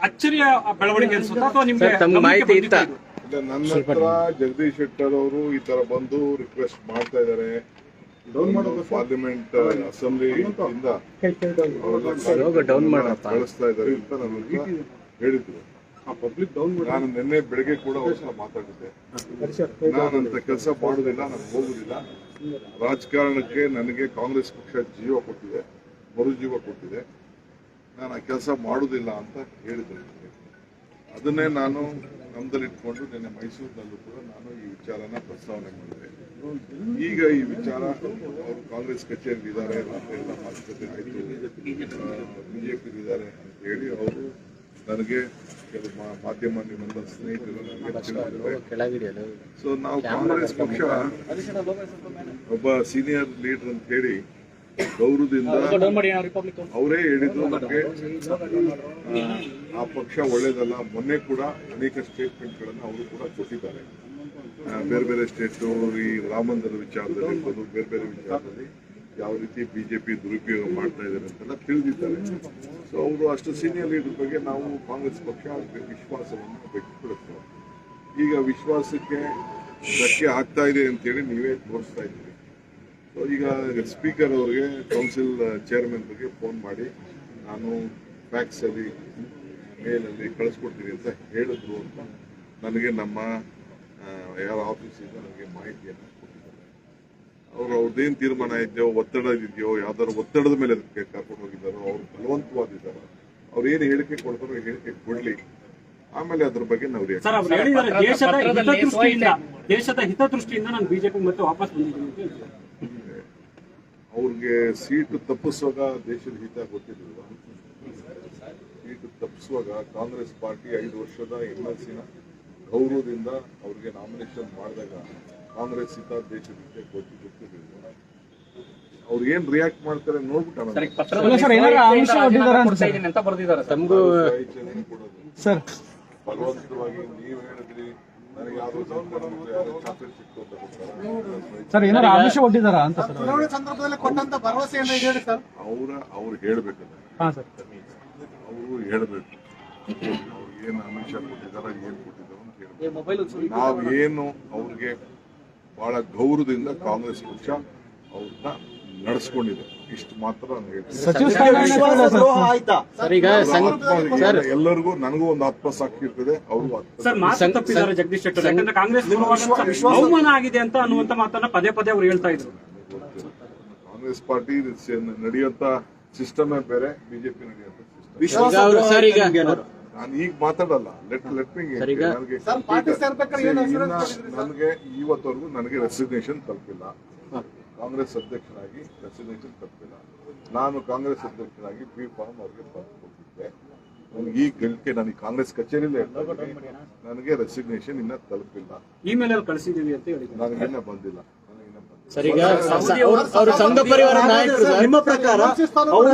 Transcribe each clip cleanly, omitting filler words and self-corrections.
ಅಚ್ಚರಿಯ ಬೆಳವಣಿಗೆ ಅನ್ಸುತ್ತಾ ಅಥವಾ ನಿಮ್ಗೆ ಮಾಹಿತಿ ಇತ್ತ? ನನ್ನ ಹತ್ರ ಜಗದೀಶ್ ಶೆಟ್ಟರ್ ಅವರು ಈ ತರ ಬಂದು ರಿಕ್ವೆಸ್ಟ್ ಮಾಡ್ತಾ ಇದ್ದಾರೆ. ಪಾರ್ಲಿಮೆಂಟ್ ಅಸೆಂಬ್ಲಿ ಕಳಿಸ್ತಾ ಇದ್ದಾರೆ ಅಂತ ನನಗೆ ಹೇಳಿದ್ರು. ನಾನು ನಿನ್ನೆ ಬೆಳಗ್ಗೆ ಕೂಡ ಅವ್ರ ಮಾತಾಡಿದ್ದೆ. ನಾನಂತ ಕೆಲಸ ಮಾಡುದಿಲ್ಲ, ನಾನು ಹೋಗುದಿಲ್ಲ. ರಾಜಕಾರಣಕ್ಕೆ ನನಗೆ ಕಾಂಗ್ರೆಸ್ ಪಕ್ಷ ಜೀವ ಕೊಟ್ಟಿದೆ, ಮರುಜೀವ ಕೊಟ್ಟಿದೆ. ನಾನು ಆ ಕೆಲಸ ಮಾಡುದಿಲ್ಲ ಅಂತ ಹೇಳಿದ್ರು. ಅದನ್ನೇ ನಾನು ನಮ್ದಲ್ಲಿಟ್ಕೊಂಡು ನಿನ್ನೆ ಮೈಸೂರಿನಲ್ಲೂ ಕೂಡ ನಾನು ಈ ವಿಚಾರನ ಪ್ರಸ್ತಾವನೆ ಮಾಡಿದೆ. ಈಗ ಈ ವಿಚಾರ ಅವರು ಕಾಂಗ್ರೆಸ್ ಕಚೇರಿ ಇದ್ದಾರೆ, ಎಲ್ಲ ಮಾತುಕತೆ ಆಯಿತು, ಬಿಜೆಪಿ ಇದ್ದಾರೆ ಅಂತ ಹೇಳಿ ಅವರು ನನಗೆ ಕೆಲವು ಮಾಧ್ಯಮ ನಿಮ್ಮೆಲ್ಲ ಸ್ನೇಹಿತರು ನನಗೆ ತಿಳಿದಿದ್ದಾರೆ. ಸೊ ನಾವು ಕಾಂಗ್ರೆಸ್ ಪಕ್ಷ ಒಬ್ಬ ಸೀನಿಯರ್ ಲೀಡರ್ ಅಂತ ಹೇಳಿ ಗೌರವದಿಂದ ಅವರೇ ಹೇಳಿದ್ರು ನನಗೆ ಆ ಪಕ್ಷ ಒಳ್ಳೇದಲ್ಲ. ಮೊನ್ನೆ ಕೂಡ ಅನೇಕ ಸ್ಟೇಟ್ಮೆಂಟ್ಗಳನ್ನು ಅವರು ಕೂಡ ಕೊಟ್ಟಿದ್ದಾರೆ. ಬೇರೆ ಬೇರೆ ಸ್ಟೇಟು ಈ ರಾಮ ಮಂದಿರ ವಿಚಾರದಲ್ಲಿ ಇರ್ಬೋದು, ಬೇರೆ ಬೇರೆ ವಿಚಾರದಲ್ಲಿ ಯಾವ ರೀತಿ ಬಿಜೆಪಿ ದುರುಪಯೋಗ ಮಾಡ್ತಾ ಇದ್ದಾರೆ ಅಂತೆಲ್ಲ ತಿಳಿದಿದ್ದಾರೆ. ಸೊ ಅವರು ಅಷ್ಟು ಸೀನಿಯರ್ ಲೀಡರ್ ಬಗ್ಗೆ ನಾವು ಕಾಂಗ್ರೆಸ್ ಪಕ್ಷ ವಿಶ್ವಾಸವನ್ನು ವ್ಯಕ್ತಪಡಿಸ್ತೇವೆ. ಈಗ ವಿಶ್ವಾಸಕ್ಕೆ ಧಕ್ಕೆ ಆಗ್ತಾ ಇದೆ ಅಂತೇಳಿ ನೀವೇ ತೋರಿಸ್ತಾ ಇದ್ದೀರಿ. ಸೊ ಈಗ ಸ್ಪೀಕರ್ ಅವರಿಗೆ ಕೌನ್ಸಿಲ್ ಚೇರ್ಮನ್ ಬಗ್ಗೆ ಫೋನ್ ಮಾಡಿ ನಾನು ಫ್ಯಾಕ್ಸಲ್ಲಿ ಮೇಲಲ್ಲಿ ಕಳಿಸ್ಕೊಡ್ತೀನಿ ಅಂತ ಹೇಳಿದ್ರು ಅಂತ ನನಗೆ ನಮ್ಮ ಯಾರ ಆಫೀಸಿಂದ ನನಗೆ ಮಾಹಿತಿಯನ್ನು ಕೊಟ್ಟಿದ್ದಾರೆ. ಅವ್ರದ್ದೇನು ತೀರ್ಮಾನ ಇದೆಯೋ, ಒತ್ತಡ ಇದೆಯೋ, ಯಾವ್ದಾದ್ರು ಒತ್ತಡದ ಮೇಲೆ ಅದಕ್ಕೆ ಕರ್ಕೊಂಡು ಹೋಗಿದ್ದಾರೋ, ಅವ್ರು ಬಲವಂತವಾಗಿದ್ದಾರೋ, ಅವ್ರು ಏನು ಹೇಳಿಕೆ ಕೊಡ್ತಾರೋ ಹೇಳಿಕೆ ಕೊಡ್ಲಿ, ಆಮೇಲೆ ಅದ್ರ ಬಗ್ಗೆ ನಾವು ದೇಶದ ಹಿತದೃಷ್ಟಿಯಿಂದ ನಾನು ಬಿಜೆಪಿ ಮತ್ತೆ ವಾಪಸ್ ಬಂದಿದ್ದೀನಿ. ಅವ್ರಿಗೆ ಸೀಟು ತಪ್ಪಿಸುವಾಗ ದೇಶದ ಹಿತ ಗೊತ್ತಿರಲಿಲ್ಲ. ಸೀಟು ತಪ್ಪಿಸುವಾಗ ಕಾಂಗ್ರೆಸ್ ಪಾರ್ಟಿ 5 ವರ್ಷದ MLC-ನ ಗೌರವದಿಂದ ಅವ್ರಿಗೆ ನಾಮಿನೇಷನ್ ಮಾಡಿದಾಗ ಕಾಂಗ್ರೆಸ್ ಹಿತ ದೇಶದ ಹಿತ ಗೊತ್ತಿರಲಿಲ್ಲ. ಅವ್ರು ಏನ್ ರಿಯಾಕ್ಟ್ ಮಾಡ್ತಾರೆ ನೋಡ್ಬಿಟ್ಟು ಬಲವಂತವಾಗಿ ನೀವು ಹೇಳಿದ್ರಿ ನನಗೆ ಯಾವ್ದು ಚಾಕ್ಲೇಟ್ ಸಿಕ್ತು ಅಂತ ಸರ್, ಏನಾದ್ರು ಆಮಿಷ ಒಡ್ಡಿದಾರ ಅಂತ ಸಂದರ್ಭದಲ್ಲಿ ಕೊಟ್ಟಂತ ಭರವಸೆ ಹೇಳಿ ಸರ್. ಅವ್ರು ಹೇಳ್ಬೇಕಲ್ಲ, ಅವರು ಹೇಳ್ಬೇಕು ಅವ್ರು ಏನು ಆಮಿಷ ಕೊಟ್ಟಿದಾರ, ಏನ್ ಕೊಟ್ಟಿದಾರ ಅಂತ ಹೇಳ್ಬೇಕು. ನಾವೇನು ಅವ್ರಿಗೆ ಬಹಳ ಗೌರವದಿಂದ ಕಾಂಗ್ರೆಸ್ ಪಕ್ಷ ಅವ್ರನ್ನ ನಡೆಸ್ಕೊಂಡಿದೆ, ಇಷ್ಟು ಮಾತ್ರ ಎಲ್ಲರಿಗೂ ನನಗೂ ಒಂದು ಆತ್ಮಸಾಕ್ಷಿ ಇರ್ತದೆ. ಅವರು ಜಗದೀಶ್ ಶೆಟ್ಟರ್ ಯಾಕಂದ್ರೆ ಕಾಂಗ್ರೆಸ್ ಅವಮಾನ ಆಗಿದೆ ಅಂತ ಅನ್ನುವಂತ ಮಾತನ್ನ ಪದೇ ಪದೇ ಅವ್ರು ಹೇಳ್ತಾ ಇದ್ರು. ಕಾಂಗ್ರೆಸ್ ಪಾರ್ಟಿ ನಡೆಯುವಂತ ಸಿಸ್ಟಮೇ ಬೇರೆ, ಬಿಜೆಪಿ ನಡೆಯುವಂತ ಸಿಸ್ಟಮ್. ನಾನು ಈಗ ಮಾತಾಡಲ್ಲ, ಲೆಟ್ ಮೀ ನನಗೆ ಇವತ್ತವರೆಗೂ ನನಗೆ ರೆಸಿಗ್ನೇಷನ್ ತಲುಪಿಲ್ಲ. ಕಾಂಗ್ರೆಸ್ ಅಧ್ಯಕ್ಷರಾಗಿ ರೆಸಿಗ್ನೇಷನ್ ತಲುಪಿಲ್ಲ. ನಾನು ಕಾಂಗ್ರೆಸ್ ಅಧ್ಯಕ್ಷರಾಗಿ ಬಿ ಫಾರ್ಮ್ ಅವ್ರಿಗೆ ಕೊಟ್ಟಿದ್ದೆ. ನನಗೆ ಈ ಗಳಿಕೆ ನನಗೆ ಕಾಂಗ್ರೆಸ್ ಕಚೇರಿಲೇ ನನಗೆ ರೆಸಿಗ್ನೇಷನ್ ಇನ್ನ ತಲುಪಿಲ್ಲ. ಇಮೇಲ್ ಅಲ್ಲಿ ಕಳಿಸಿದೀವಿ ಅಂತ ಹೇಳಿ ನನಗಿನ್ನ ಬಂದಿಲ್ಲ. ಸಂಘ ಪರಿವಾರ ನಾಯಕರು ನಿಮ್ಮ ಪ್ರಕಾರ ಅವರು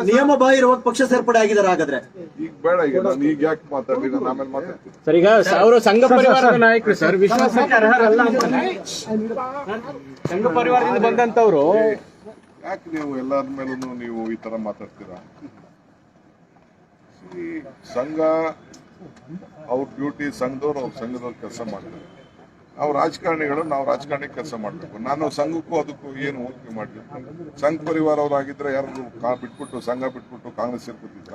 ನಿಯಮ ಬಾಹಿರವಾಗಿ ಪಕ್ಷ ಸೇರ್ಪಡೆ ಆಗಿದ್ದಾರೆ. ಹಾಗಾದ್ರೆ ಈಗ ಬೇಡ, ಈಗ ನಾನು ಈಗ ಯಾಕೆ ಮಾತಾಡ್ಲಿ, ನಾನು ಆಮೇಲೆ ಮಾತಾಡ್ತೀನಿ. ಸರ್, ಈಗ ಅವರು ಸಂಘ ಪರಿವಾರದ ನಾಯಕರು ಸರ್, ವಿಶ್ವಾಸಕ್ಕೆ ಅರ್ಹರಲ್ಲ ಅಂತಾನೆ ಸಂಘ ಪರಿವಾರದಿಂದ ಬಂದಂತವ್ರು. ಯಾಕೆ ನೀವು ಎಲ್ಲರ ಮೇಲೂ ನೀವು ಈ ತರ ಮಾತಾಡ್ತೀರಾ? ಈ ಸಂಘ ಅವ್ರ ಡ್ಯೂಟಿ, ಸಂಘದವ್ರು ಅವ್ರ ಸಂಘದವ್ರು ಕೆಲಸ ಮಾಡ್ತಾರೆ. ನಾವು ರಾಜಕಾರಣಿಗಳು, ನಾವು ರಾಜಕಾರಣಕ್ಕೆ ಕೆಲಸ ಮಾಡಬೇಕು. ನಾನು ಸಂಘಕ್ಕೂ ಅದಕ್ಕೂ ಏನು ಹೋಲಿಕೆ ಮಾಡಲಿ? ಸಂಘ ಪರಿವಾರ ಅವರಾಗಿದ್ರೆ ಯಾರು ಬಿಟ್ಬಿಟ್ಟು ಸಂಘ ಬಿಟ್ಬಿಟ್ಟು ಕಾಂಗ್ರೆಸ್ ಸೇರ್ಕೊತಿದ್ರ?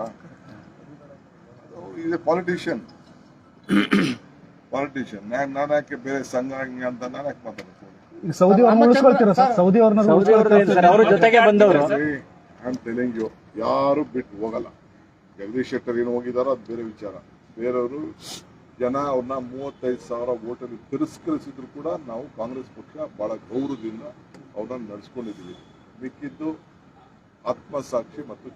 ಇದು ಪಾಲಿಟಿಷಿಯನ್. ನಾನು ಯಾಕೆ ಬೇರೆ ಸಂಘ ಹಂಗೆ ಅಂತ ನಾನು ಯಾಕೆ ಮಾತಾಡ್ತೀನಿ? ಸೌದಿ ಅವ್ರ ಜೊತೆಗೆ ಬಂದವರು ಯಾರು ಬಿಟ್ಟು ಹೋಗಲ್ಲ. ಜಗದೀಶ್ ಶೆಟ್ಟರ್ ಏನು ಹೋಗಿದಾರೋ ಅದು ಬೇರೆ ವಿಚಾರ. ಬೇರೆಯವರು ಜನ ಅವ್ರನ್ನ 35,000 ವೋಟಲ್ಲಿ ತಿರಸ್ಕರಿಸಿದ್ರು ಕೂಡ ನಾವು ಕಾಂಗ್ರೆಸ್ ಪಕ್ಷ ಬಹಳ ಗೌರವದಿಂದ ಅವ್ರನ್ನ ನಡೆಸ್ಕೊಂಡಿದ್ದೀವಿ. ಮಿಕ್ಕಿದ್ದು ಆತ್ಮಸಾಕ್ಷಿ ಮತ್ತು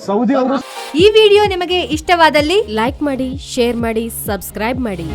ಸೌದಿ ಅವರು. ಈ ವಿಡಿಯೋ ನಿಮಗೆ ಇಷ್ಟವಾದಲ್ಲಿ ಲೈಕ್ ಮಾಡಿ, ಶೇರ್ ಮಾಡಿ, ಸಬ್ಸ್ಕ್ರೈಬ್ ಮಾಡಿ.